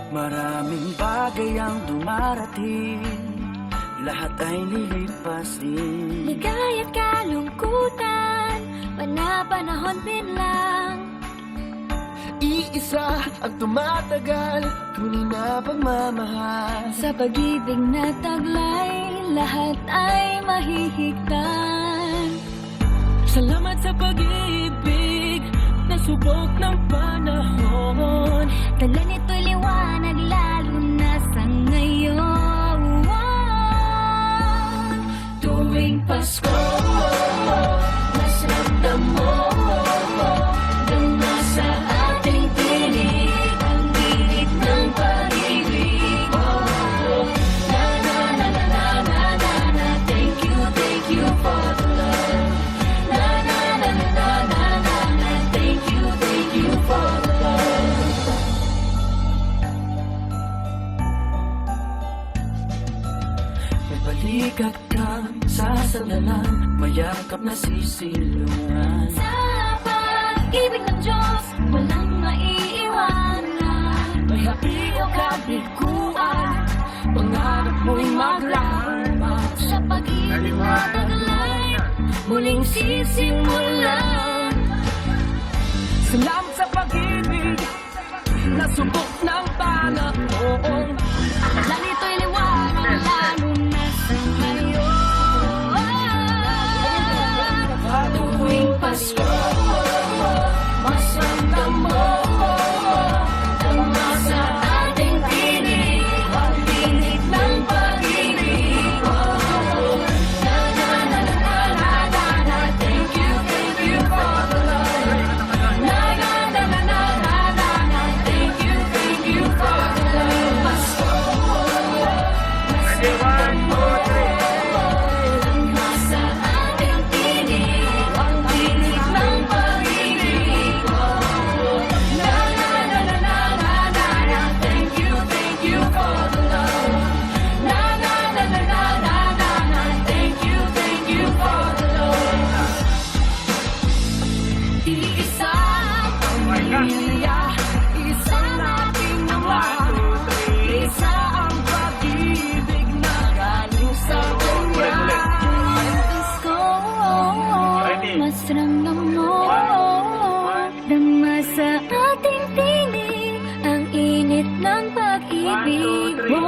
Maraming bagay ang dumarating, lahat ay lilipas din. Ligaya't kalungkutan, panapanahon din lang. Iisa ang tumatagal, tunay na pagmamahal. Sa pag-ibig na taglay, lahat ay mahihigtan. Salamat sa pag-ibig na subok ng panahon. Dala nito'y liwanag lalo na sa ngayon. Tuwing Pasko, mas ramdam mo dama sa ating tinig ang init ng pag-ibig. Na na na na na na na na. Thank you for the love. Na na na na na na na na. Thank you for the love. May balikat kang sasandalan, mayakap na sisilungan. Sa pag-ibig ng Diyos, walang maiiwanan. May hati o kabiguan, pangarap mo'y maglamat. Sa pag-ibig na taglay, muling sisimulan. Salamat sa pag-ibig na subok ng panahon. Dala nito'y liwanag lalo na sa ngayon. Tuwing Pasko, mas ramdam mo dama sa ating tinig ang init ng pag-ibig. Na na na na na na na na. Thank you for the love. Na na na na na na na na. Thank you for the love. Pasko, mas ramdam mo dama sa ating tinig ang init ng pag-ibig. Na na na na na na na na. Thank you for the love. Na na na na na na na na. Thank you for the love. Iisa ang pamilya, isa nating naman. Isa ang pag-ibig na galing sa Kanya. Pasko, mas ramdam mo dama sa ating tinig ang init ng pag-ibig. Na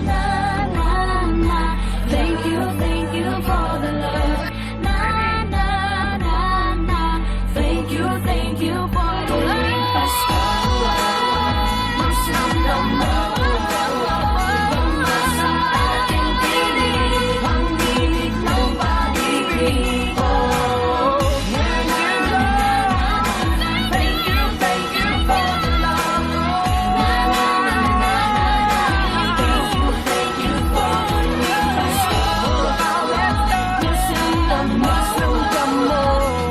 na na na. Thank you for the love. Na na na na. Thank you for the love. Pasko, mas ramdam mo dama sa ating tinig ang init ng pag-ibig. Na na na na. Thank you for the love. Na na na na na. Thank you for the love. Pasko, mas ramdam mo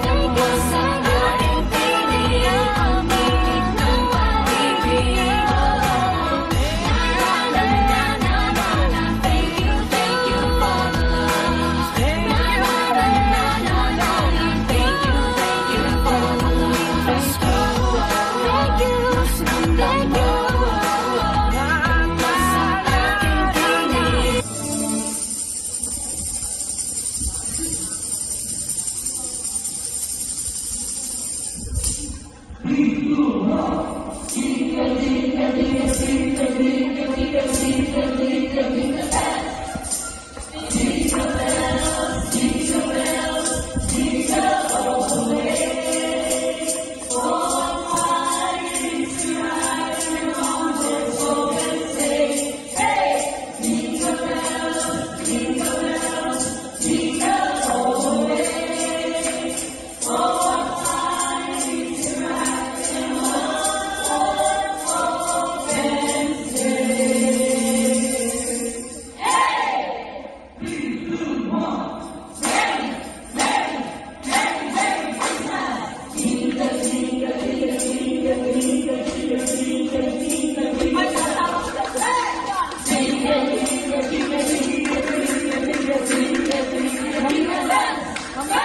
dama sa ating tinig ang init ng pag-ibig. Na na na na na na. Thank you for the love. Na na na na na na. Thank you for the love. Pasko, mas ramdam mo dama sa ating tinig. Come on!